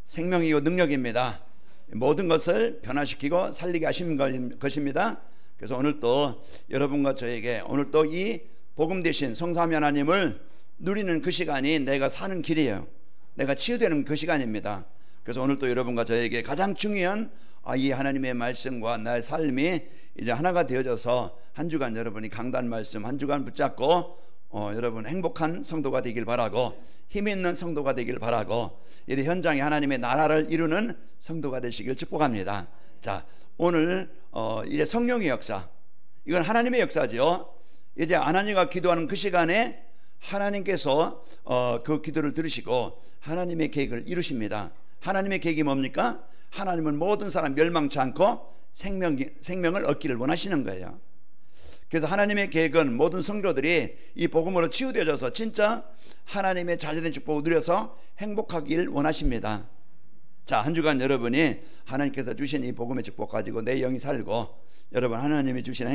생명이고 능력입니다. 모든 것을 변화시키고 살리게 하신 것입니다. 그래서 오늘 또 여러분과 저에게 오늘 또 이 복음 대신 성삼위 하나님을 누리는 그 시간이 내가 사는 길이에요. 내가 치유되는 그 시간입니다. 그래서 오늘 또 여러분과 저에게 가장 중요한 이 하나님의 말씀과 나의 삶이 이제 하나가 되어져서 한 주간 여러분이 강단 말씀 한 주간 붙잡고 여러분 행복한 성도가 되길 바라고 힘 있는 성도가 되길 바라고 이 현장에 하나님의 나라를 이루는 성도가 되시길 축복합니다. 자, 오늘 이제 성령의 역사, 이건 하나님의 역사죠. 이제 아나니가 기도하는 그 시간에 하나님께서 그 기도를 들으시고 하나님의 계획을 이루십니다. 하나님의 계획이 뭡니까? 하나님은 모든 사람 멸망치 않고 생명을 얻기를 원하시는 거예요. 그래서 하나님의 계획은 모든 성도들이 이 복음으로 치유되어져서 진짜 하나님의 자제된 축복을 누려서 행복하길 원하십니다. 자, 한 주간 여러분이 하나님께서 주신 이 복음의 축복 가지고 내 영이 살고 여러분 하나님이 주신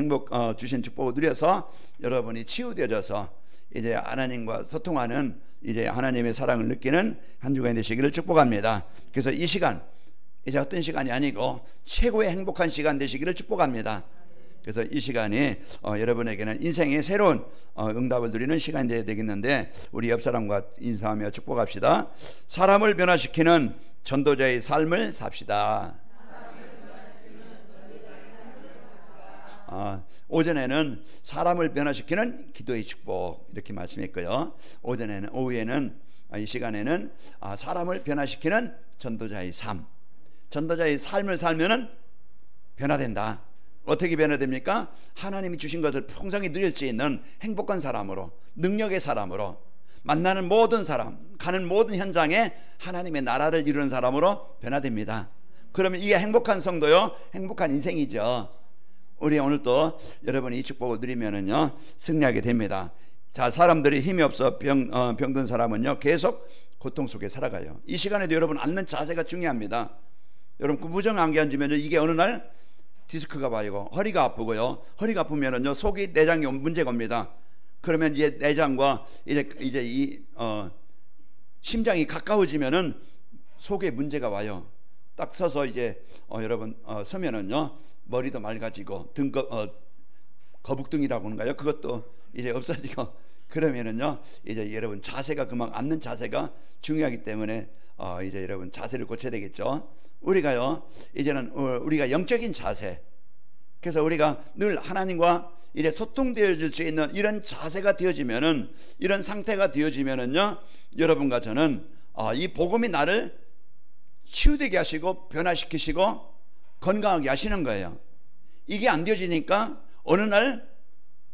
주신 축복을 누려서 여러분이 치유되어져서 이제 하나님과 소통하는 이제 하나님의 사랑을 느끼는 한 주간이 되시기를 축복합니다. 그래서 이 시간 이제 어떤 시간이 아니고 최고의 행복한 시간 되시기를 축복합니다. 그래서 이 시간이 여러분에게는 인생의 새로운 응답을 누리는 시간이 되어야 되겠는데 우리 옆 사람과 인사하며 축복합시다. 사람을 변화시키는 전도자의 삶을 삽시다. 오전에는 사람을 변화시키는 기도의 축복 이렇게 말씀했고요. 오후에는 이 시간에는 사람을 변화시키는 전도자의 삶, 전도자의 삶을 살면은 변화된다. 어떻게 변화됩니까? 하나님이 주신 것을 풍성히 누릴 수 있는 행복한 사람으로, 능력의 사람으로, 만나는 모든 사람, 가는 모든 현장에 하나님의 나라를 이루는 사람으로 변화됩니다. 그러면 이게 행복한 성도요, 행복한 인생이죠. 우리 오늘 또 여러분이 이 축복을 누리면은요 승리하게 됩니다. 자, 사람들이 힘이 없어 병든 사람은요 계속 고통 속에 살아가요. 이 시간에도 여러분 앉는 자세가 중요합니다. 여러분 그 무정하게 앉으면요 이게 어느 날 디스크가 와요. 허리가 아프고요. 허리가 아프면은요 속이 내장이 문제가 옵니다. 그러면 이제 내장과 이제 이 심장이 가까워지면은 속에 문제가 와요. 딱 서서 이제 여러분 서면은요 머리도 맑아지고 거북등이라고 하는가요? 그것도 이제 없어지고 그러면은요 이제 여러분 자세가 그만 앉는 자세가 중요하기 때문에 이제 여러분 자세를 고쳐야 되겠죠. 우리가요 이제는 우리가 영적인 자세, 그래서 우리가 늘 하나님과 이제 소통되어질 수 있는 이런 자세가 되어지면은, 이런 상태가 되어지면은요 여러분과 저는 이 복음이 나를 치유되게 하시고 변화시키시고 건강하게 하시는 거예요. 이게 안 되어지니까 어느 날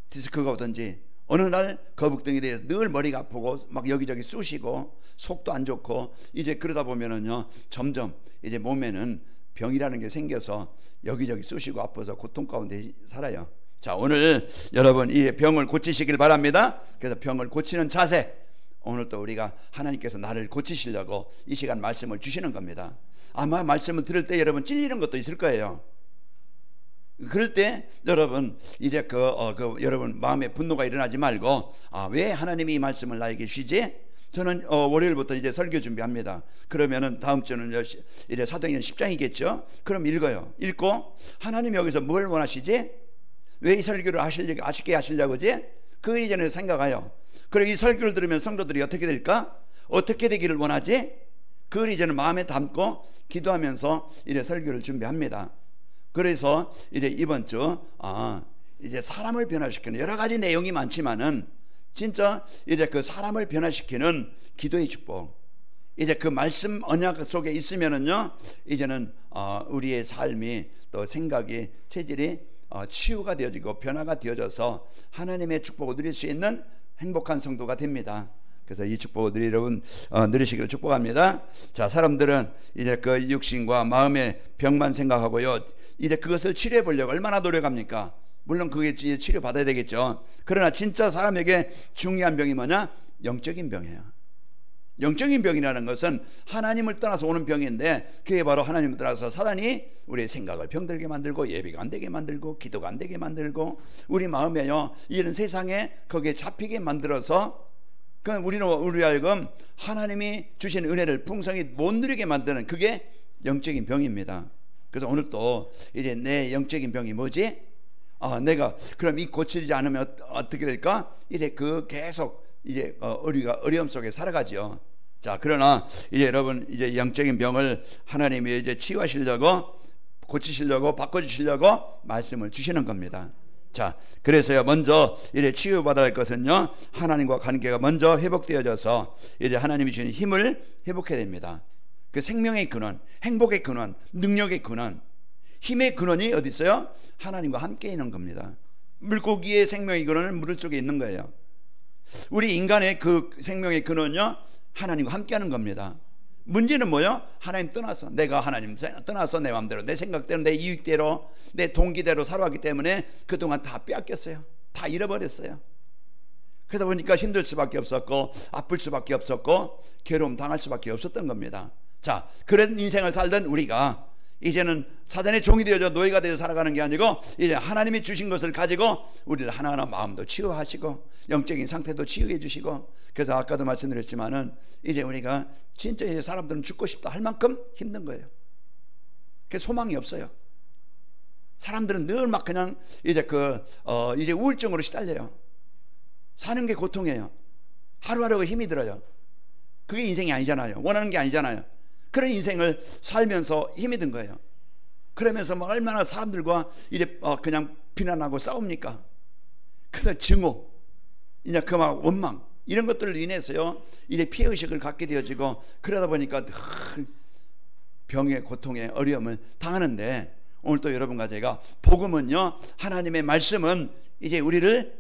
디스크가 오든지 어느 날 거북등이 돼서 늘 머리가 아프고 막 여기저기 쑤시고 속도 안 좋고 이제 그러다 보면은요 점점 이제 몸에는 병이라는 게 생겨서 여기저기 쑤시고 아파서 고통 가운데 살아요. 자, 오늘 여러분 이 병을 고치시길 바랍니다. 그래서 병을 고치는 자세, 오늘 또 우리가 하나님께서 나를 고치시려고 이 시간 말씀을 주시는 겁니다. 아마 말씀을 들을 때 여러분 찔리는 것도 있을 거예요. 그럴 때 여러분 이제 여러분 마음에 분노가 일어나지 말고 왜 하나님이 이 말씀을 나에게 주시지? 저는 월요일부터 이제 설교 준비합니다. 그러면은 다음 주는 이제 사도행전 10장이겠죠. 그럼 읽어요. 읽고 하나님이 여기서 뭘 원하시지? 왜 이 설교를 아쉽게 하시려고지? 그 이전에 생각해요. 그리고 이 설교를 들으면 성도들이 어떻게 될까? 어떻게 되기를 원하지? 그걸 이제는 마음에 담고 기도하면서 이제 설교를 준비합니다. 그래서 이제 이번 주 이제 사람을 변화시키는 여러 가지 내용이 많지만은 진짜 이제 그 사람을 변화시키는 기도의 축복, 이제 그 말씀 언약 속에 있으면은요 이제는 우리의 삶이 또 생각이 체질이 치유가 되어지고 변화가 되어져서 하나님의 축복을 누릴 수 있는 행복한 성도가 됩니다. 그래서 이 축복을 여러분 누리시기를 축복합니다. 자, 사람들은 이제 그 육신과 마음의 병만 생각하고요 이제 그것을 치료해 보려고 얼마나 노력합니까? 물론 그게 치료 받아야 되겠죠. 그러나 진짜 사람에게 중요한 병이 뭐냐? 영적인 병이에요. 영적인 병이라는 것은 하나님을 떠나서 오는 병인데, 그게 바로 하나님을 떠나서 사단이 우리의 생각을 병들게 만들고 예배가 안 되게 만들고 기도가 안 되게 만들고 우리 마음에요 이런 세상에 거기에 잡히게 만들어서 그럼 우리 하여금 하나님이 주신 은혜를 풍성히 못 누리게 만드는 그게 영적인 병입니다. 그래서 오늘 또 이제 내 영적인 병이 뭐지? 내가 그럼 이 고치지 않으면 어떻게 될까? 이제 계속 이제 우리가 어려움 속에 살아가죠. 자, 그러나 이제 여러분 이제 영적인 병을 하나님이 이제 치유하시려고 고치시려고 바꿔주시려고 말씀을 주시는 겁니다. 자, 그래서요 먼저 이제 치유받아야 할 것은요 하나님과 관계가 먼저 회복되어져서 이제 하나님이 주신 힘을 회복해야 됩니다. 그 생명의 근원, 행복의 근원, 능력의 근원, 힘의 근원이 어디 있어요? 하나님과 함께 있는 겁니다. 물고기의 생명의 근원은 물 속에 있는 거예요. 우리 인간의 그 생명의 근원은요 하나님과 함께하는 겁니다. 문제는 뭐예요? 하나님 떠나서, 내가 하나님 떠나서 내 마음대로, 내 생각대로, 내 이익대로, 내 동기대로 살아왔기 때문에 그동안 다 빼앗겼어요. 다 잃어버렸어요. 그러다 보니까 힘들 수밖에 없었고 아플 수밖에 없었고 괴로움 당할 수밖에 없었던 겁니다. 자, 그런 인생을 살던 우리가 이제는 사단의 종이 되어져 노예가 되어 살아가는 게 아니고 이제 하나님이 주신 것을 가지고 우리를 하나하나 마음도 치유하시고 영적인 상태도 치유해 주시고, 그래서 아까도 말씀드렸지만은 이제 우리가 진짜 이제 사람들은 죽고 싶다 할 만큼 힘든 거예요. 그 소망이 없어요. 사람들은 늘 막 그냥 이제 이제 우울증으로 시달려요. 사는 게 고통이에요. 하루하루가 힘이 들어요. 그게 인생이 아니잖아요. 원하는 게 아니잖아요. 그런 인생을 살면서 힘이 든 거예요. 그러면서 막 얼마나 사람들과 이제 그냥 비난하고 싸웁니까? 그래서 증오, 이제 막 원망, 이런 것들로 인해서요 이제 피해의식을 갖게 되어지고, 그러다 보니까 병의 고통에 어려움을 당하는데, 오늘 또 여러분과 제가 복음은요 하나님의 말씀은 이제 우리를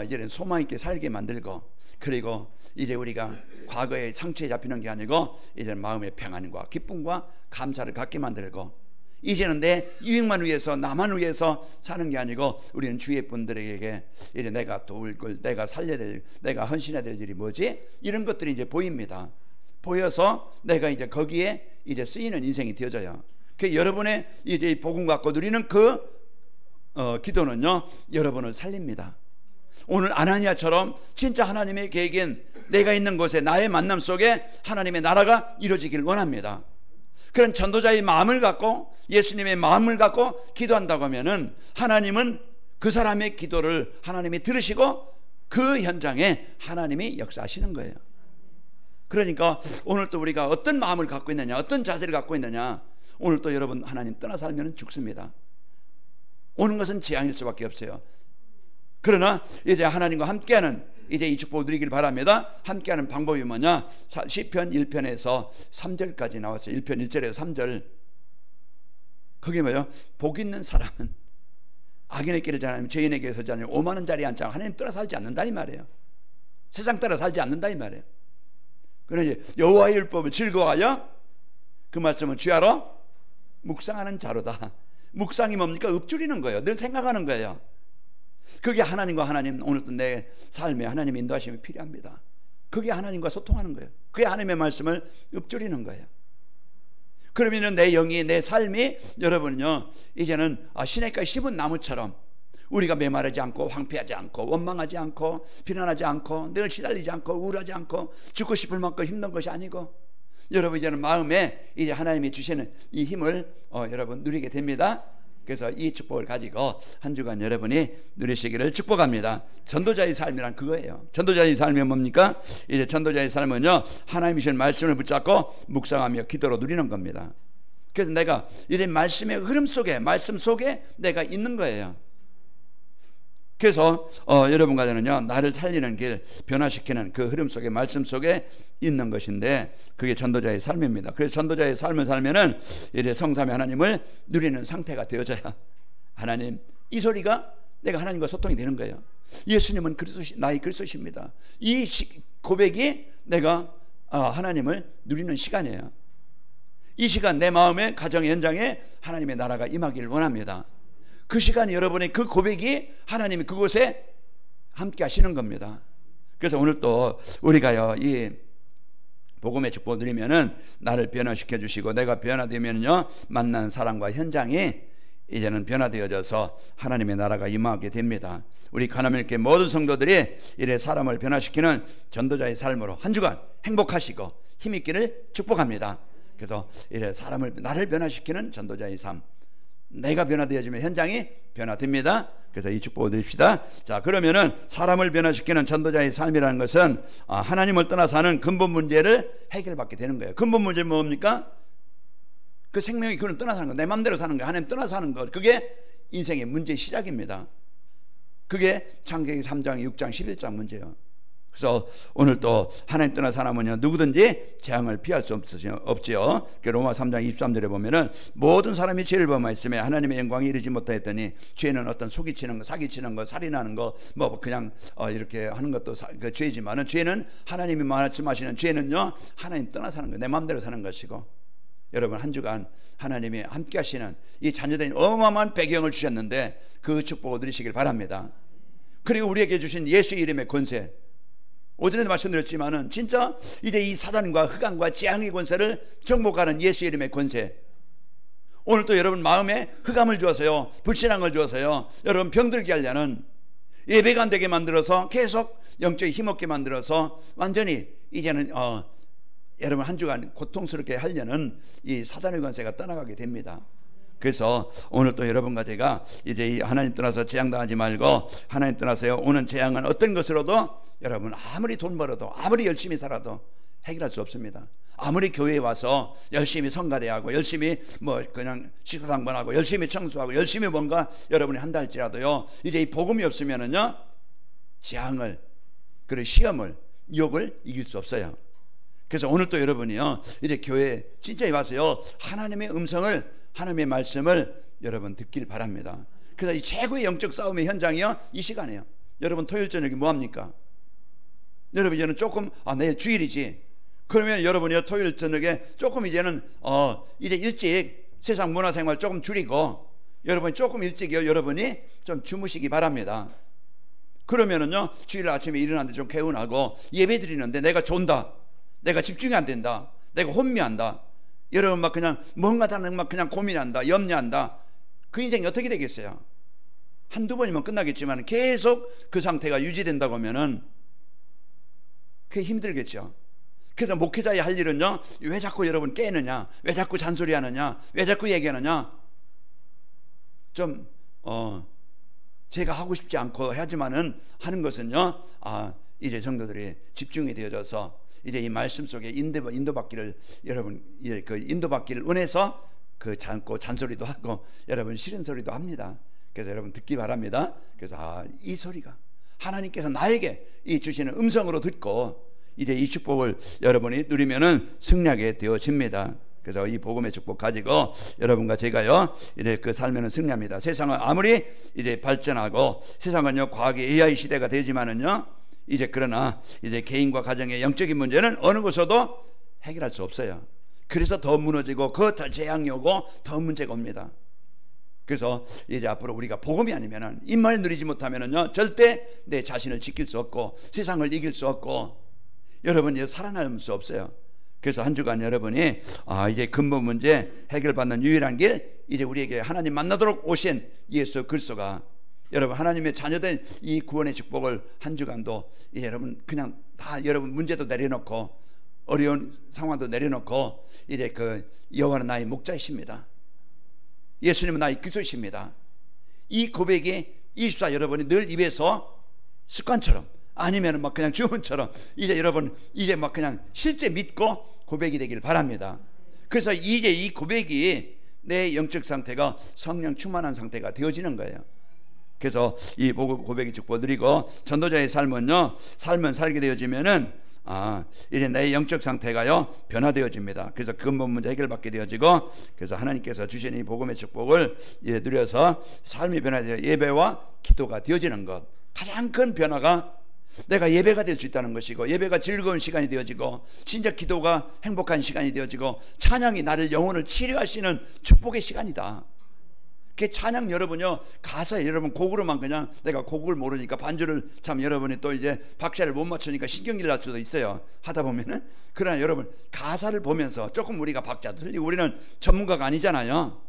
이제는 소망 있게 살게 만들고, 그리고 이제 우리가 과거의 상처에 잡히는 게 아니고 이제 마음의 평안과 기쁨과 감사를 갖게 만들고, 이제는 내 유익만 위해서 나만 위해서 사는 게 아니고 우리는 주위의 분들에게 이제 내가 도울 걸, 내가 살려야 될, 내가 헌신해야 될 일이 뭐지? 이런 것들이 이제 보입니다. 보여서 내가 이제 거기에 이제 쓰이는 인생이 되어져요. 그 여러분의 이제 이 복음 갖고 누리는 기도는요 여러분을 살립니다. 오늘 아나니아처럼 진짜 하나님의 계획인 내가 있는 곳에 나의 만남 속에 하나님의 나라가 이루어지길 원합니다. 그런 전도자의 마음을 갖고 예수님의 마음을 갖고 기도한다고 하면은 하나님은 그 사람의 기도를 하나님이 들으시고 그 현장에 하나님이 역사하시는 거예요. 그러니까 오늘 또 우리가 어떤 마음을 갖고 있느냐, 어떤 자세를 갖고 있느냐, 오늘 또 여러분 하나님 떠나 살면 죽습니다. 오는 것은 재앙일 수밖에 없어요. 그러나 이제 하나님과 함께하는 이제 이 축복을 누리길 바랍니다. 함께하는 방법이 뭐냐? 시편 1편에서 3절까지 나왔어요. 1편 1절에서 3절. 그게 뭐예요? 복 있는 사람은 악인의 길을 지지 않으며 죄인의 길에 서지 않으며 오만한 자리에 앉지 않고 하나님 따라 살지 않는다 이 말이에요. 세상 따라 살지 않는다 이 말이에요. 그러니 여호와의 율법을 즐거워하여 그 말씀을 주야로 묵상하는 자로다. 묵상이 뭡니까? 읊조리는 거예요. 늘 생각하는 거예요. 그게 하나님과 하나님, 오늘도 내 삶에 하나님의 인도하심이 필요합니다. 그게 하나님과 소통하는 거예요. 그게 하나님의 말씀을 읊조리는 거예요. 그러면 내 영이, 내 삶이 여러분요 이제는 시냇가에 심은 나무처럼 우리가 메마르지 않고 황폐하지 않고 원망하지 않고 비난하지 않고 늘 시달리지 않고 우울하지 않고 죽고 싶을 만큼 힘든 것이 아니고, 여러분 이제는 마음에 이제 하나님이 주시는 이 힘을 여러분 누리게 됩니다. 그래서 이 축복을 가지고 한 주간 여러분이 누리시기를 축복합니다. 전도자의 삶이란 그거예요. 전도자의 삶이 뭡니까? 이제 전도자의 삶은요 하나님이 주신 말씀을 붙잡고 묵상하며 기도로 누리는 겁니다. 그래서 내가 이런 말씀의 흐름 속에, 말씀 속에 내가 있는 거예요. 그래서 여러분과 저는요 나를 살리는 길, 변화시키는 그 흐름 속에, 말씀 속에 있는 것인데 그게 전도자의 삶입니다. 그래서 전도자의 삶을 살면은 이제 성삼위 하나님을 누리는 상태가 되어져야 하나님, 이 소리가 내가 하나님과 소통이 되는 거예요. 예수님은 나의 그리스도십니다. 이 고백이 내가 하나님을 누리는 시간이에요. 이 시간 내 마음의 가정의 현장에 하나님의 나라가 임하기를 원합니다. 그 시간 여러분의 그 고백이 하나님이 그곳에 함께 하시는 겁니다. 그래서 오늘 또 우리가요 이 복음의 축복을 누리면은 나를 변화시켜 주시고 내가 변화되면요 만나는 사람과 현장이 이제는 변화되어져서 하나님의 나라가 임하게 됩니다. 우리 가나멜교회 모든 성도들이 이래 사람을 변화시키는 전도자의 삶으로 한 주간 행복하시고 힘있기를 축복합니다. 그래서 이래 나를 변화시키는 전도자의 삶, 내가 변화되어지면 현장이 변화됩니다. 그래서 이 축복을 드립시다. 자, 그러면은 사람을 변화시키는 전도자의 삶이라는 것은 하나님을 떠나서 하는 근본 문제를 해결받게 되는 거예요. 근본 문제는 뭡니까? 그 생명이 그는 떠나서 사는 거, 내 맘대로 사는 거, 하나님 떠나서 사는 것, 그게 인생의 문제의 시작입니다. 그게 창세기 3장, 6장, 11장 문제예요. 그래서 오늘 또 하나님 떠나서 사람은요, 누구든지 재앙을 피할 수 없지요. 로마 3장 23절에 보면은 모든 사람이 죄를 범하였으며 하나님의 영광에 이르지 못하였더니, 죄는 어떤 속이치는 거, 사기치는 거, 살인하는 거, 뭐 그냥 이렇게 하는 것도 그 죄지만은, 죄는 하나님이 말씀하시는 죄는요, 하나님 떠나서 사는 거, 내 마음대로 사는 것이고, 여러분 한 주간 하나님이 함께 하시는 이 자녀된 어마어마한 배경을 주셨는데 그 축복을 누리시길 바랍니다. 그리고 우리에게 주신 예수의 이름의 권세, 오전에도 말씀드렸지만은 진짜 이제 이 사단과 흑암과 재앙의 권세를 정복하는 예수의 이름의 권세, 오늘 또 여러분 마음에 흑암을 주어서요, 불신앙을 주어서요, 여러분 병들게 하려는, 예배가 안 되게 만들어서 계속 영적이 힘없게 만들어서 완전히 이제는 여러분 한 주간 고통스럽게 하려는 이 사단의 권세가 떠나가게 됩니다. 그래서 오늘 또 여러분과 제가 이제 이 하나님 떠나서 재앙당하지 말고, 하나님 떠나서요 오는 재앙은 어떤 것으로도 여러분 아무리 돈 벌어도 아무리 열심히 살아도 해결할 수 없습니다. 아무리 교회에 와서 열심히 성가대하고 열심히 뭐 그냥 식사당번하고 열심히 청소하고 열심히 뭔가 여러분이 한다 할지라도요, 이제 이 복음이 없으면은요 재앙을, 그리고 시험을, 유혹을 이길 수 없어요. 그래서 오늘 또 여러분이요 이제 교회 진짜 와서요 하나님의 음성을, 하나님의 말씀을 여러분 듣길 바랍니다. 그래서 이 최고의 영적 싸움의 현장이요 이 시간이에요. 여러분 토요일 저녁에 뭐합니까? 여러분 이제는 조금 내일 주일이지, 그러면 여러분이요 토요일 저녁에 조금 이제는 이제 일찍 세상 문화생활 조금 줄이고 여러분이 조금 일찍이요 여러분이 좀 주무시기 바랍니다. 그러면은요 주일 아침에 일어났는데 좀 개운하고, 예배 드리는데 내가 존다, 내가 집중이 안 된다, 내가 혼미한다, 여러분 막 그냥 뭔가 다른 막 그냥 고민한다, 염려한다, 그 인생이 어떻게 되겠어요? 한두 번이면 끝나겠지만 계속 그 상태가 유지된다고 하면은 그게 힘들겠죠. 그래서 목회자의 할 일은요, 왜 자꾸 여러분 깨느냐, 왜 자꾸 잔소리하느냐, 왜 자꾸 얘기하느냐, 좀 제가 하고 싶지 않고 하지만은 하는 것은요, 이제 성도들이 집중이 되어져서 이제 이 말씀 속에 인도받기를, 여러분 그 인도받기를 원해서 그 잔소리도 하고 여러분 싫은 소리도 합니다. 그래서 여러분 듣기 바랍니다. 그래서 이 소리가 하나님께서 나에게 이 주시는 음성으로 듣고 이제 이 축복을 여러분이 누리면은 승리하게 되어집니다. 그래서 이 복음의 축복 가지고 여러분과 제가요 이제 그 살면은 승리합니다. 세상은 아무리 이제 발전하고, 세상은요 과학의 AI 시대가 되지만은요, 이제 그러나 이제 개인과 가정의 영적인 문제는 어느 곳에서도 해결할 수 없어요. 그래서 더 무너지고 더 재앙이 오고 더 문제가 옵니다. 그래서 이제 앞으로 우리가 복음이 아니면은, 임마를 누리지 못하면은요 절대 내 자신을 지킬 수 없고 세상을 이길 수 없고 여러분 이제 살아남을 수 없어요. 그래서 한 주간 여러분이 이제 근본 문제 해결받는 유일한 길, 이제 우리에게 하나님 만나도록 오신 예수 그리스도가, 여러분 하나님의 자녀된 이 구원의 축복을 한 주간도 이제 여러분 그냥 다 여러분 문제도 내려놓고 어려운 상황도 내려놓고, 이제 그 여호와는 나의 목자이십니다, 예수님은 나의 그리스도이십니다, 이 고백이 24 여러분이 늘 입에서 습관처럼, 아니면 막 그냥 주문처럼 이제 여러분 이제 막 그냥 실제 믿고 고백이 되기를 바랍니다. 그래서 이제 이 고백이 내 영적 상태가 성령 충만한 상태가 되어지는 거예요. 그래서 이 고백의 축복 드리고, 전도자의 삶은요, 삶은 살게 되어지면은 이제 내 영적 상태가요 변화되어집니다. 그래서 근본 문제 해결받게 되어지고, 그래서 하나님께서 주신 이 복음의 축복을 이제 누려서 삶이 변화되어 예배와 기도가 되어지는 것, 가장 큰 변화가 내가 예배가 될 수 있다는 것이고, 예배가 즐거운 시간이 되어지고, 진짜 기도가 행복한 시간이 되어지고, 찬양이 나를 영혼을 치료하시는 축복의 시간이다. 그 찬양 여러분요 가사 여러분 곡으로만, 그냥 내가 곡을 모르니까 반주를 참 여러분이 또 이제 박자를 못 맞추니까 신경질 날 수도 있어요, 하다 보면은. 그러나 여러분 가사를 보면서 조금 우리가 박자도 틀리고, 우리는 전문가가 아니잖아요.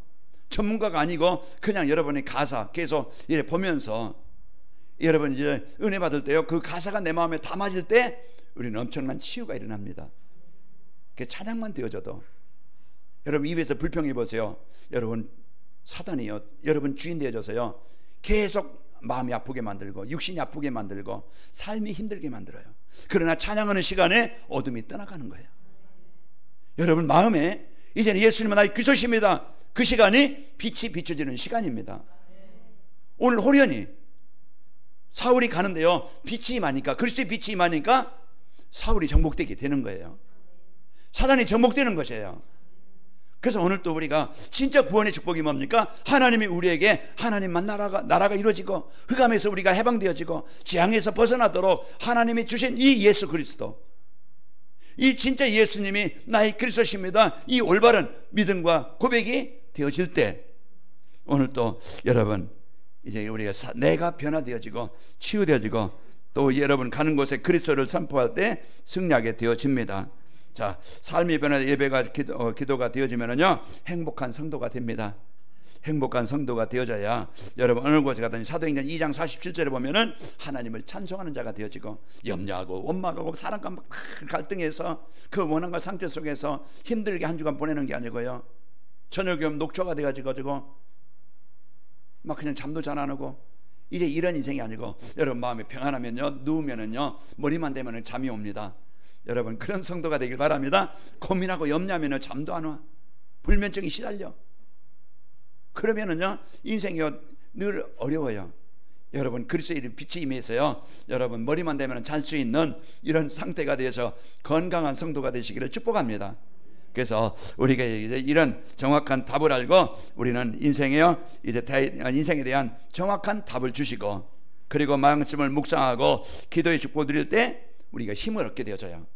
전문가가 아니고 그냥 여러분의 가사 계속 이렇게 보면서 여러분 이제 은혜 받을 때요, 그 가사가 내 마음에 담아질 때 우리는 엄청난 치유가 일어납니다. 그 찬양만 되어져도 여러분 입에서 불평해 보세요. 여러분 사단이요, 여러분 주인 되어져서요 계속 마음이 아프게 만들고 육신이 아프게 만들고 삶이 힘들게 만들어요. 그러나 찬양하는 시간에 어둠이 떠나가는 거예요. 여러분 마음에 이제는 예수님은 나의 그리스도십니다. 그 시간이 빛이 비춰지는 시간입니다. 오늘 호련히 사울이 가는데요, 빛이 임하니까, 그리스도의 빛이 임하니까 사울이 정복되게 되는 거예요. 사단이 정복되는 것이에요. 그래서 오늘 또 우리가 진짜 구원의 축복이 뭡니까? 하나님이 우리에게 하나님만 나라가 이루어지고 흑암에서 우리가 해방되어지고 재앙에서 벗어나도록 하나님이 주신 이 예수 그리스도, 이 진짜 예수님이 나의 그리스도십니다, 이 올바른 믿음과 고백이 되어질 때 오늘 또 여러분 이제 우리가 내가 변화되어지고 치유되어지고 또 여러분 가는 곳에 그리스도를 선포할 때 승리하게 되어집니다. 자, 삶이 변화 예배가 기도가 되어지면은요 행복한 성도가 됩니다. 행복한 성도가 되어져야 여러분 어느 곳에 가든지 사도행전 2장 47절에 보면은 하나님을 찬송하는 자가 되어지고 염려하고 원망하고 사람과 막 갈등해서 그 원한과 상처 속에서 힘들게 한 주간 보내는 게 아니고요, 저녁이 오면 녹초가 돼가지고 막 그냥 잠도 잘 안 오고 이제 이런 인생이 아니고 여러분 마음이 평안하면요, 누우면은요 머리만 대면은 잠이 옵니다. 여러분 그런 성도가 되길 바랍니다. 고민하고 염려하면은 잠도 안 와. 불면증이 시달려. 그러면은요 인생이 늘 어려워요. 여러분 그리스도의 이름 빛이 임해서요 여러분 머리만 대면 잘 수 있는 이런 상태가 되어서 건강한 성도가 되시기를 축복합니다. 그래서 우리가 이제 이런 정확한 답을 알고 우리는 인생에 대한 정확한 답을 주시고, 그리고 말씀을 묵상하고 기도의 축복을 드릴 때 우리가 힘을 얻게 되어져요.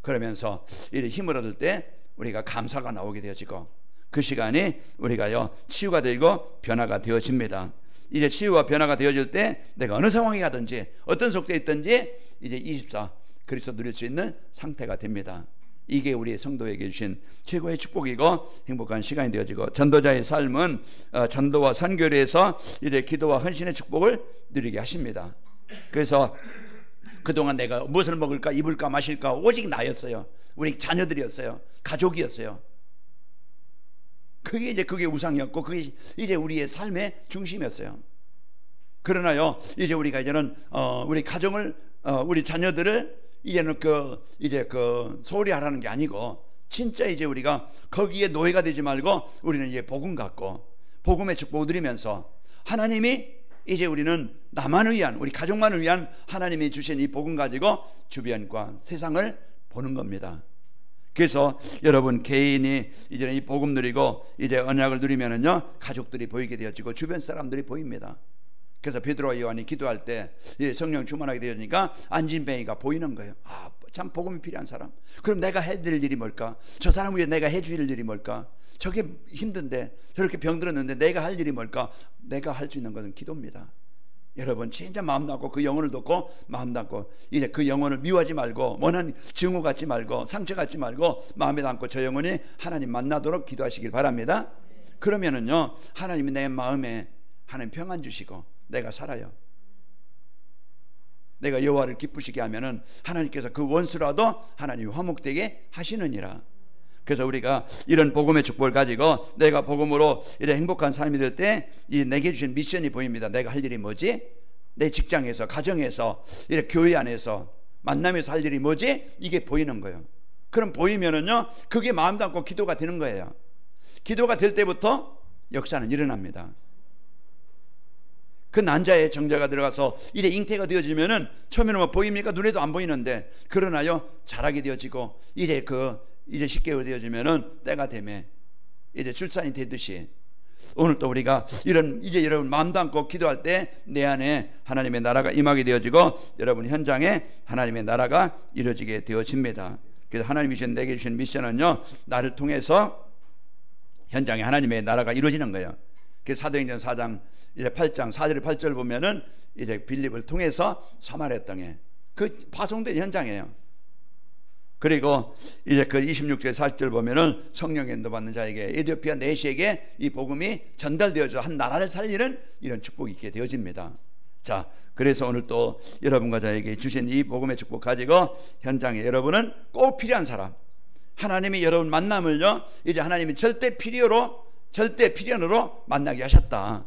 그러면서 이 힘을 얻을 때 우리가 감사가 나오게 되어지고 그 시간이 우리가요 치유가 되고 변화가 되어집니다. 이제 치유와 변화가 되어질 때 내가 어느 상황에 가든지 어떤 속도에 있든지 이제 24 그리스도 누릴 수 있는 상태가 됩니다. 이게 우리 성도에게 주신 최고의 축복이고 행복한 시간이 되어지고, 전도자의 삶은 전도와 선교에서 이제 기도와 헌신의 축복을 누리게 하십니다. 그래서 그동안 내가 무엇을 먹을까 입을까 마실까 오직 나였어요. 우리 자녀들이었어요. 가족이었어요. 그게 우상이었고 그게 이제 우리의 삶의 중심이었어요. 그러나요 이제 우리가 이제는 우리 가정을 우리 자녀들을 이제는 소홀히 하라는 게 아니고 진짜 이제 우리가 거기에 노예가 되지 말고 우리는 이제 복음 갖고 복음의 축복을 누리면서 하나님이 이제 우리는 나만을 위한, 우리 가족만을 위한 하나님이 주신 이 복음 가지고 주변과 세상을 보는 겁니다. 그래서 여러분 개인이 이제 이 복음 누리고 이제 언약을 누리면은요 가족들이 보이게 되어지고 주변 사람들이 보입니다. 그래서 베드로와 요한이 기도할 때 성령 충만하게 되니까 안진뱅이가 보이는 거예요. 아, 참 복음이 필요한 사람. 그럼 내가 해드릴 일이 뭘까? 저 사람 위해 내가 해줄 일이 뭘까? 저게 힘든데 저렇게 병들었는데 내가 할 일이 뭘까? 내가 할 수 있는 것은 기도입니다. 여러분 진짜 마음 닫고 그 영혼을 돕고 마음 닫고 이제 그 영혼을 미워하지 말고 원한 증오 갖지 말고 상처 갖지 말고 마음에 담고 저 영혼이 하나님 만나도록 기도하시길 바랍니다. 그러면은요 하나님이 내 마음에 하나님 평안 주시고 내가 살아요. 내가 여호와를 기쁘시게 하면은 하나님께서 그 원수라도 하나님이 화목되게 하시느니라. 그래서 우리가 이런 복음의 축복을 가지고 내가 복음으로 이제 행복한 삶이 될 때 이 내게 주신 미션이 보입니다. 내가 할 일이 뭐지? 내 직장에서, 가정에서, 이렇게 교회 안에서 만나면서 할 일이 뭐지? 이게 보이는 거예요. 그럼 보이면은요 그게 마음 담고 기도가 되는 거예요. 기도가 될 때부터 역사는 일어납니다. 그 난자의 정자가 들어가서 이제 잉태가 되어지면은 처음에는 뭐 보입니까? 눈에도 안 보이는데 그러나요 자라게 되어지고 이제 10개월 되어지면은 때가 되면 이제 출산이 되듯이 오늘 또 우리가 이제 여러분 마음 담고 기도할 때 내 안에 하나님의 나라가 임하게 되어지고 여러분 현장에 하나님의 나라가 이루어지게 되어집니다. 그래서 하나님이 내게 주신 미션은요 나를 통해서 현장에 하나님의 나라가 이루어지는 거예요. 그래서 사도행전 4장 이제 8장 4절 8절 보면은 이제 빌립을 통해서 사마리아 땅에 그 파송된 현장이에요. 그리고 이제 그 26절 40절 보면은 성령의 인도받는 자에게 에티오피아 내시에게 이 복음이 전달되어져 한 나라를 살리는 이런 축복이 있게 되어집니다. 자, 그래서 오늘 또 여러분과 저에게 주신 이 복음의 축복 가지고 현장에 여러분은 꼭 필요한 사람, 하나님이 여러분 만남을요 이제 하나님이 절대 필연으로 만나게 하셨다.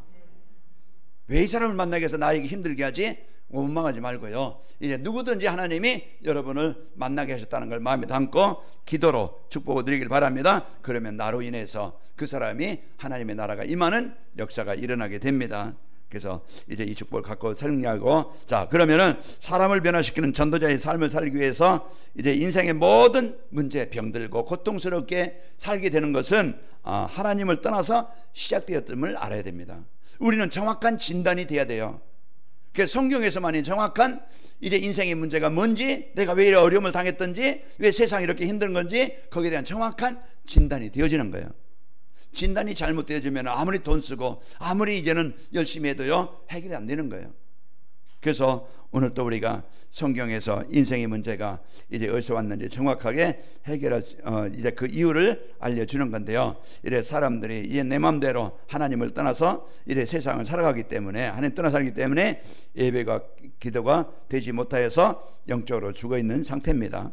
왜 이 사람을 만나게 해서 나에게 힘들게 하지? 원망하지 말고요, 이제 누구든지 하나님이 여러분을 만나게 하셨다는 걸 마음에 담고 기도로 축복을 드리길 바랍니다. 그러면 나로 인해서 그 사람이 하나님의 나라가 임하는 역사가 일어나게 됩니다. 그래서 이제 이 축복을 갖고 살려고, 자, 그러면은 사람을 변화시키는 전도자의 삶을 살기 위해서 이제 인생의 모든 문제, 병들고 고통스럽게 살게 되는 것은 하나님을 떠나서 시작되었음을 알아야 됩니다. 우리는 정확한 진단이 돼야 돼요. 그래서 성경에서만이 정확한 이제 인생의 문제가 뭔지, 내가 왜 이렇게 어려움을 당했던지, 왜 세상이 이렇게 힘든 건지, 거기에 대한 정확한 진단이 되어지는 거예요. 진단이 잘못되어지면 아무리 돈 쓰고 아무리 이제는 열심히 해도요 해결이 안 되는 거예요. 그래서 오늘 또 우리가 성경에서 인생의 문제가 이제 어디서 왔는지 정확하게 해결할 이제 그 이유를 알려주는 건데요. 이래 사람들이 이제 내 마음대로 하나님을 떠나서 이래 세상을 살아가기 때문에, 하나님 떠나 살기 때문에 예배가 기도가 되지 못하여서 영적으로 죽어 있는 상태입니다.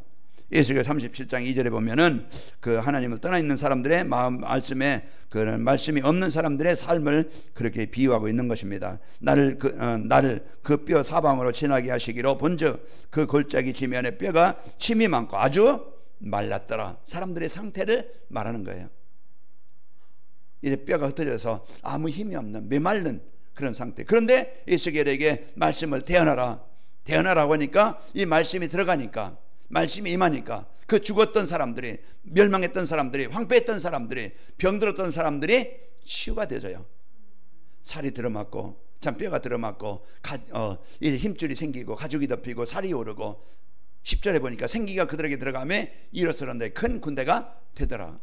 에스겔 37장 2절에 보면은 그 하나님을 떠나 있는 사람들의 마음 말씀에 그런 말씀이 없는 사람들의 삶을 그렇게 비유하고 있는 것입니다. 나를 그 뼈 사방으로 지나게 하시기로 본즉 그 골짜기 지면에 뼈가 침이 많고 아주 말랐더라. 사람들의 상태를 말하는 거예요. 이제 뼈가 흩어져서 아무 힘이 없는 메말른 그런 상태. 그런데 에스겔에게 말씀을 대언하라고 하니까 이 말씀이 들어가니까, 말씀이 임하니까 그 죽었던 사람들이, 멸망했던 사람들이, 황폐했던 사람들이, 병들었던 사람들이 치유가 되져요. 살이 들어맞고 참 뼈가 들어맞고 힘줄이 생기고 가죽이 덮이고 살이 오르고, 10절에 보니까 생기가 그들에게 들어가며 일어서는데 큰 군대가 되더라.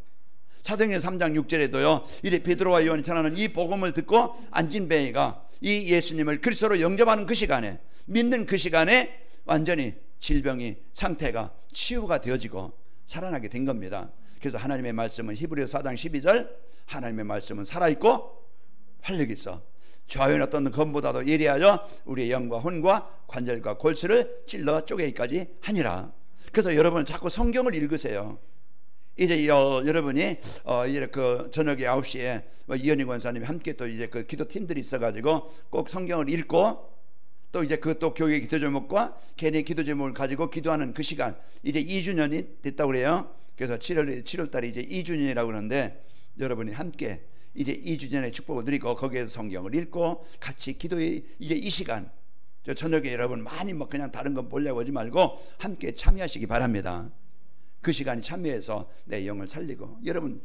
사도행전 3장 6절에도요 이래 베드로와 요한이 전하는 이 복음을 듣고 앉은 베이가 이 예수님을 그리스도로 영접하는 그 시간에, 믿는 그 시간에 완전히 질병이, 상태가 치유가 되어지고 살아나게 된 겁니다. 그래서 하나님의 말씀은 히브리서 4장 12절 하나님의 말씀은 살아있고 활력이 있어 좌우의 어떤 검보다도 예리하여 우리의 영과 혼과 관절과 골수를 찔러 쪼개기까지 하니라. 그래서 여러분 자꾸 성경을 읽으세요. 이제 여러분이 이제 그 저녁에 9시에 이현희 권사님이 함께 또 이제 그 기도팀들이 있어가지고 꼭 성경을 읽고 또 이제 그 또 교회 기도 제목과 개인의 기도 제목을 가지고 기도하는 그 시간, 이제 2주년이 됐다고 그래요. 그래서 7월 달에 이제 2주년이라고 그러는데, 여러분이 함께 이제 2주년의 축복을 누리고 거기에서 성경을 읽고 같이 기도해. 이제 이 시간 저녁에 여러분 많이 뭐 그냥 다른 건 보려고 하지 말고 함께 참여하시기 바랍니다. 그 시간에 참여해서 내 영을 살리고, 여러분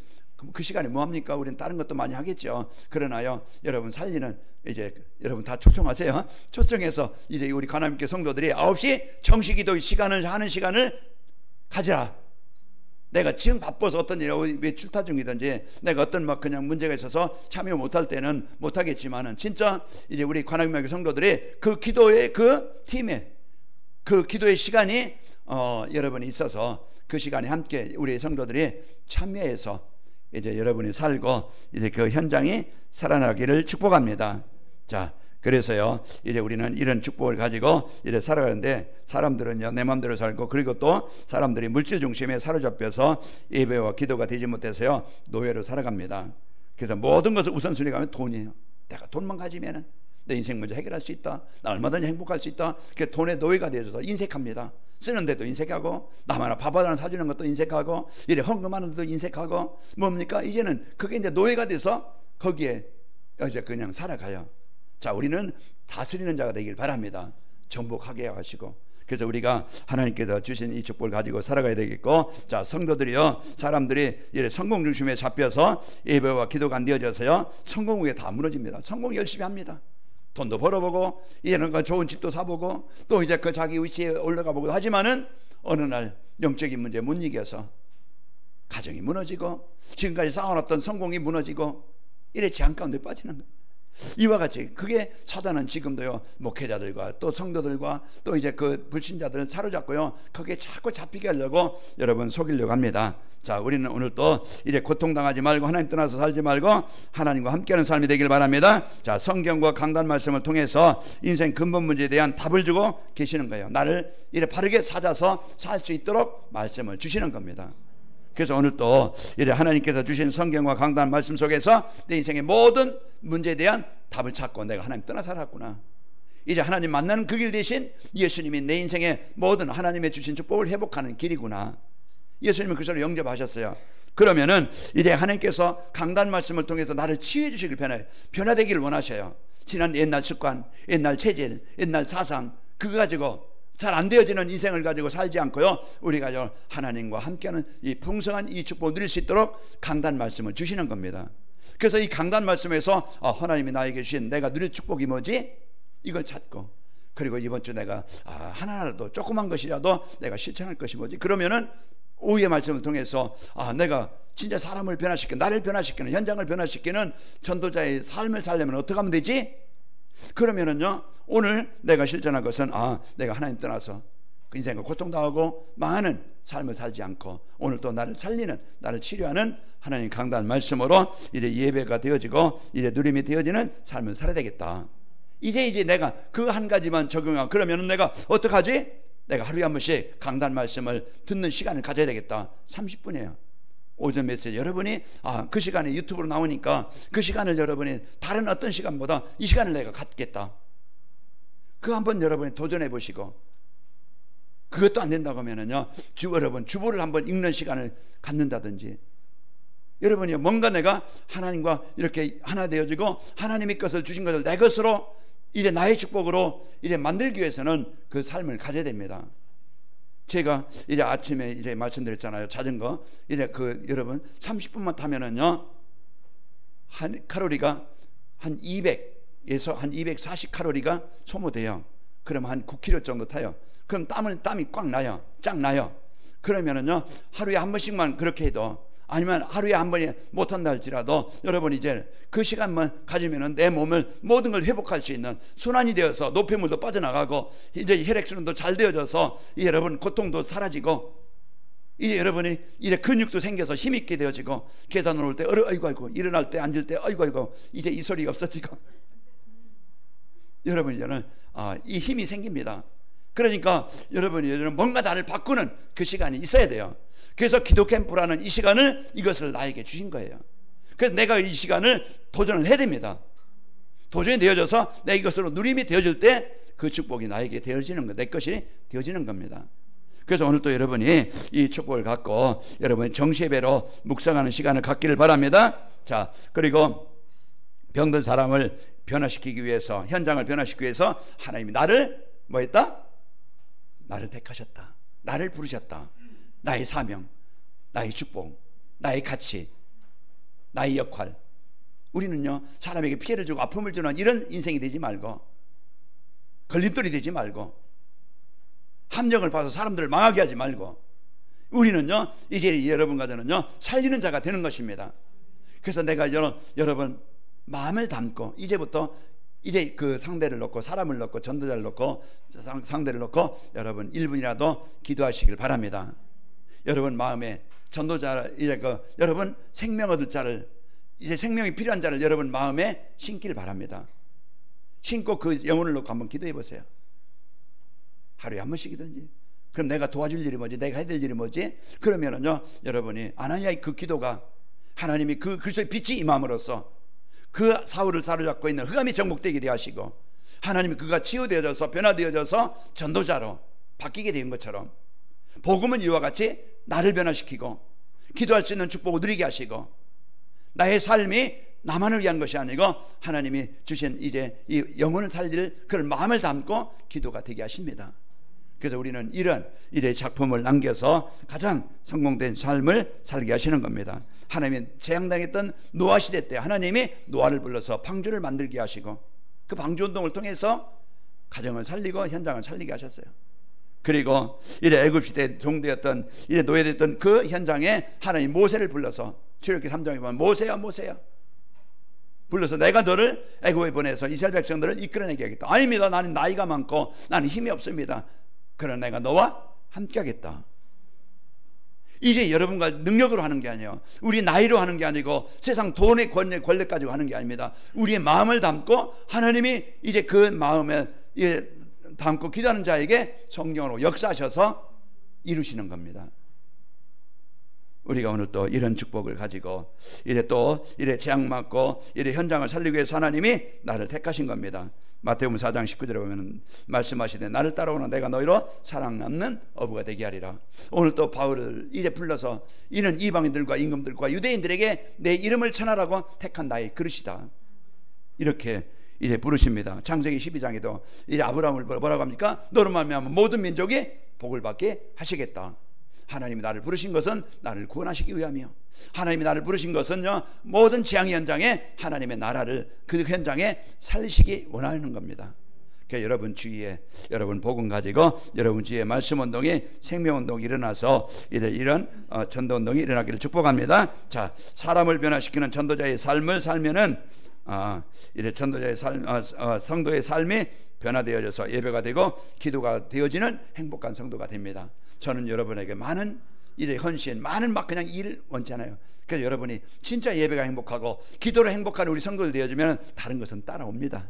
그 시간에 뭐합니까? 우리는 다른 것도 많이 하겠죠. 그러나요 여러분 살리는, 이제 여러분 다 초청하세요. 초청해서 이제 우리 관함교회 성도들이 9시 정시기도 시간을 하는 시간을 가지라. 내가 지금 바빠서 어떤 일, 왜 출타 중이든지 내가 어떤 막 그냥 문제가 있어서 참여 못할 때는 못하겠지만은, 진짜 이제 우리 관함교회 성도들이 그 기도의 그 팀에 그 기도의 시간이 여러분이 있어서 그 시간에 함께 우리 성도들이 참여해서 이제 여러분이 살고 이제 그 현장이 살아나기를 축복합니다. 자, 그래서요 이제 우리는 이런 축복을 가지고 이제 살아가는데, 사람들은요 내 마음대로 살고, 그리고 또 사람들이 물질 중심에 사로잡혀서 예배와 기도가 되지 못해서요 노예로 살아갑니다. 그래서 모든 것을 우선순위가 하면 돈이에요. 내가 돈만 가지면은 내 인생 문제 해결할 수 있다, 나 얼마든지 행복할 수 있다. 그 돈의 노예가 되어서 인색합니다. 쓰는데도 인색하고, 남 하나 밥 하나 사주는 것도 인색하고, 이래 헌금하는 데도 인색하고, 뭡니까? 이제는 그게 이제 노예가 돼서 거기에 이제 그냥 살아가요. 자, 우리는 다스리는 자가 되길 바랍니다. 정복하게 하시고. 그래서 우리가 하나님께서 주신 이 축복을 가지고 살아가야 되겠고, 자, 성도들이요, 사람들이 이래 성공 중심에 잡혀서 예배와 기도가 안 되어져서요 성공 후에 다 무너집니다. 성공 열심히 합니다. 돈도 벌어보고, 이제는 그 좋은 집도 사보고, 또 이제 그 자기 위치에 올라가 보고 하지만은 어느 날 영적인 문제 못 이겨서 가정이 무너지고, 지금까지 쌓아놨던 성공이 무너지고, 이래 재앙 가운데 빠지는 거예요. 이와 같이 그게 사단은 지금도요 목회자들과 또 성도들과 또 이제 그 불신자들을 사로잡고요 거기에 자꾸 잡히게 하려고 여러분 속이려고 합니다. 자, 우리는 오늘 또 이제 고통당하지 말고 하나님 떠나서 살지 말고 하나님과 함께하는 삶이 되길 바랍니다. 자, 성경과 강단 말씀을 통해서 인생 근본 문제에 대한 답을 주고 계시는 거예요. 나를 이래 바르게 찾아서 살 수 있도록 말씀을 주시는 겁니다. 그래서 오늘 또 이래 하나님께서 주신 성경과 강단 말씀 속에서 내 인생의 모든 문제에 대한 답을 찾고 내가 하나님 떠나 살았구나. 이제 하나님 만나는 그 길 대신 예수님이 내 인생의 모든 하나님의 주신 축복을 회복하는 길이구나. 예수님은 그것을 영접하셨어요. 그러면은 이제 하나님께서 강단 말씀을 통해서 나를 치유해 주시길 변화되기를 원하셔요. 지난 옛날 습관, 옛날 체질, 옛날 사상 그거 가지고 잘 안 되어지는 인생을 가지고 살지 않고요 우리가 하나님과 함께하는 이 풍성한 이 축복을 누릴 수 있도록 강단 말씀을 주시는 겁니다. 그래서 이 강단 말씀에서 하나님이 나에게 주신 내가 누릴 축복이 뭐지? 이걸 찾고, 그리고 이번 주 내가 하나라도 조그만 것이라도 내가 실천할 것이 뭐지? 그러면은 오후의 말씀을 통해서 내가 진짜 사람을 변화시키는, 나를 변화시키는, 현장을 변화시키는 전도자의 삶을 살려면 어떻게 하면 되지? 그러면은요 오늘 내가 실천할 것은 내가 하나님 떠나서 그 인생과 고통당하고 망하는 삶을 살지 않고 오늘 또 나를 살리는, 나를 치료하는 하나님 강단 말씀으로 이제 예배가 되어지고 이제 누림이 되어지는 삶을 살아야 되겠다. 이제 내가 그 한 가지만 적용하고 그러면은 내가 어떡하지? 내가 하루에 한 번씩 강단 말씀을 듣는 시간을 가져야 되겠다. 30분이에요 오전 메시지. 여러분이 그 시간에 유튜브로 나오니까 그 시간을 여러분이 다른 어떤 시간보다 이 시간을 내가 갖겠다. 그거 한번 여러분이 도전해 보시고, 그것도 안 된다고 하면은요 여러분 주보를 한번 읽는 시간을 갖는다든지, 여러분이 뭔가 내가 하나님과 이렇게 하나 되어지고 하나님의 것을 주신 것을 내 것으로 이제 나의 축복으로 이제 만들기 위해서는 그 삶을 가져야 됩니다. 제가 이제 아침에 이제 말씀드렸잖아요. 자전거 이제 여러분 30분만 타면은요 한 칼로리가 한 200에서 한 240 칼로리가 소모돼요. 그럼 한 9km 정도 타요. 그럼 땀이 꽉 나요. 쫙 나요. 그러면은요 하루에 한 번씩만 그렇게 해도, 아니면 하루에 한 번이 못한다 할지라도 여러분 이제 그 시간만 가지면은 내 몸을 모든 걸 회복할 수 있는 순환이 되어서 노폐물도 빠져나가고 이제 혈액순환도 잘 되어져서 여러분 고통도 사라지고 이제 여러분이 이제 근육도 생겨서 힘있게 되어지고 계단 오를 때 아이고 일어날 때 앉을 때 아이고 이제 이 소리가 없어지고 여러분 이제는 이 힘이 생깁니다. 그러니까 여러분이 뭔가 나를 바꾸는 그 시간이 있어야 돼요. 그래서 기도 캠프라는 이 시간을 이것을 나에게 주신 거예요. 그래서 내가 이 시간을 도전을 해야 됩니다. 도전이 되어져서 내 이것으로 누림이 되어질 때 그 축복이 나에게 되어지는 거, 내 것이 되어지는 겁니다. 그래서 오늘 또 여러분이 이 축복을 갖고 여러분이 정시예배로 묵상하는 시간을 갖기를 바랍니다. 자, 그리고 병든 사람을 변화시키기 위해서, 현장을 변화시키기 위해서 하나님이 나를 뭐 했다? 나를 택하셨다. 나를 부르셨다. 나의 사명, 나의 축복, 나의 가치, 나의 역할. 우리는요 사람에게 피해를 주고 아픔을 주는 이런 인생이 되지 말고, 걸림돌이 되지 말고, 함정을 봐서 사람들을 망하게 하지 말고, 우리는요 이제 여러분 가정은요 살리는 자가 되는 것입니다. 그래서 내가 여러분 마음을 담고 이제부터 이제 그 상대를 놓고, 사람을 놓고, 전도자를 놓고, 상대를 놓고 여러분 1분이라도 기도하시길 바랍니다. 여러분 마음에 전도자, 이제 여러분 생명 얻을 자를, 이제 생명이 필요한 자를 여러분 마음에 심기를 바랍니다. 심고 그 영혼을 놓고 한번 기도해 보세요. 하루에 한 번씩이든지. 그럼 내가 도와줄 일이 뭐지? 내가 해야 될 일이 뭐지? 그러면은요 여러분이 아나니아의 그 기도가 하나님이 그 그리스도의 빛이 임함으로써 그 사울을 사로잡고 있는 흑암이 정복되게 하시고, 하나님이 그가 치유되어져서 변화되어져서 전도자로 바뀌게 된 것처럼 복음은 이와 같이 나를 변화시키고 기도할 수 있는 축복을 누리게 하시고, 나의 삶이 나만을 위한 것이 아니고 하나님이 주신 이제 이 영혼을 살릴 그런 마음을 담고 기도가 되게 하십니다. 그래서 우리는 이런 일의 작품을 남겨서 가장 성공된 삶을 살게 하시는 겁니다. 하나님이 재앙당했던 노아 시대 때 하나님이 노아를 불러서 방주를 만들게 하시고 그 방주운동을 통해서 가정을 살리고 현장을 살리게 하셨어요. 그리고 이래 애굽시대 종되었던, 이래 노예됐던 그 현장에 하나님 모세를 불러서 출애굽기 3장에 보면 모세야 불러서 내가 너를 애굽에 보내서 이스라엘 백성들을 이끌어내게 하겠다. 아닙니다. 나는 나이가 많고 나는 힘이 없습니다. 그러나 내가 너와 함께 하겠다. 이제 여러분과 능력으로 하는 게 아니에요. 우리 나이로 하는 게 아니고 세상 돈의 권력 가지고 하는 게 아닙니다. 우리의 마음을 담고 하나님이 이제 그 마음에 담고 기도하는 자에게 성령으로 역사하셔서 이루시는 겁니다. 우리가 오늘 또 이런 축복을 가지고 이래 재앙 맞고 이래 현장을 살리기 위해서 하나님이 나를 택하신 겁니다. 마태복음 4장 19절에 보면 말씀하시되 나를 따라오나 내가 너희로 사랑 남는 어부가 되게 하리라. 오늘 또 바울을 이제 불러서 이는 이방인들과 임금들과 유대인들에게 내 이름을 전하라고 택한 나의 그릇이다. 이렇게 이제 부르십니다. 창세기 12장에도 이제 아브라함을 뭐라고 합니까? 너로 말미암아 모든 민족이 복을 받게 하시겠다. 하나님이 나를 부르신 것은 나를 구원하시기 위함이요, 하나님이 나를 부르신 것은요 모든 재앙 현장에 하나님의 나라를 그 현장에 살리시기 원하는 겁니다. 그러니까 여러분 주위에 여러분 복음 가지고 여러분 주위에 말씀 운동이 생명 운동이 일어나서 이런 전도 운동이 일어나기를 축복합니다. 자, 사람을 변화시키는 전도자의 삶을 살면은 이래 전도자의 삶, 성도의 삶이 변화되어져서 예배가 되고 기도가 되어지는 행복한 성도가 됩니다. 저는 여러분에게 많은 일에 헌신, 많은 막 그냥 일 원치 않아요. 그래서 여러분이 진짜 예배가 행복하고 기도로 행복한 우리 성도들 되어지면 다른 것은 따라옵니다.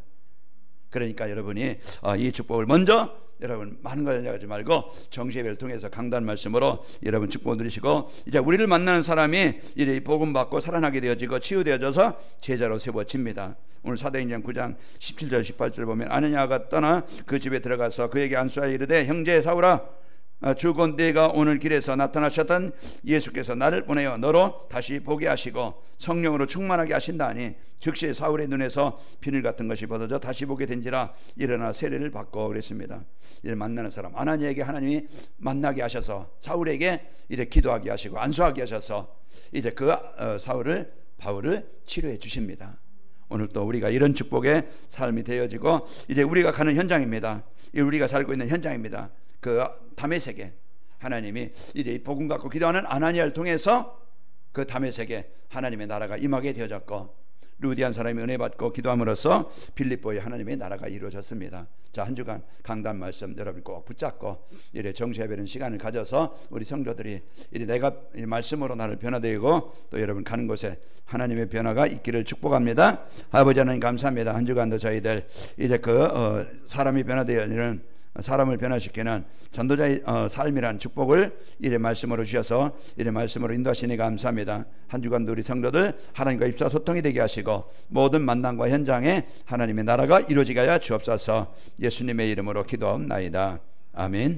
그러니까 여러분이 이 축복을 먼저 여러분 많은 걸 하지 말고 정시예배를 통해서 강단 말씀으로 여러분 축복 누리시고 이제 우리를 만나는 사람이 이래 복음 받고 살아나게 되어지고 치유되어져서 제자로 세워집니다. 오늘 사도행전 9장 17절 18절 보면 아느냐가 떠나 그 집에 들어가서 그에게 안수하여 이르되 형제 사울아 주곧 네가 오늘 길에서 나타나셨던 예수께서 나를 보내어 너로 다시 보게 하시고 성령으로 충만하게 하신다니 즉시 사울의 눈에서 비늘 같은 것이 벗어져 다시 보게 된지라 일어나 세례를 받고 그랬습니다. 이를 만나는 사람 아나니에게 하나님이 만나게 하셔서 사울에게 이래 기도하게 하시고 안수하게 하셔서 이제 그 바울을 치료해 주십니다. 오늘 또 우리가 이런 축복의 삶이 되어지고 이제 우리가 가는 현장입니다. 우리가 살고 있는 현장입니다. 그 다메섹에 하나님이 이제 복음 갖고 기도하는 아나니아를 통해서 그 다메섹에 하나님의 나라가 임하게 되어졌고 루디안 사람이 은혜 받고 기도함으로써 빌립보에 하나님의 나라가 이루어졌습니다. 자, 한 주간 강단 말씀 여러분 꼭 붙잡고 이래 정시예배는 시간을 가져서 우리 성도들이 이래 내가 이 말씀으로 나를 변화되고 또 여러분 가는 곳에 하나님의 변화가 있기를 축복합니다. 아버지 하나님 감사합니다. 한 주간도 저희들 이제 사람이 변화되는 사람을 변화시키는 전도자의 삶이라는 축복을 이래 말씀으로 주셔서 이래 말씀으로 인도하시니 감사합니다. 한 주간도 우리 성도들 하나님과 입사소통이 되게 하시고 모든 만남과 현장에 하나님의 나라가 이루어지게 하여 주옵소서. 예수님의 이름으로 기도하옵나이다. 아멘.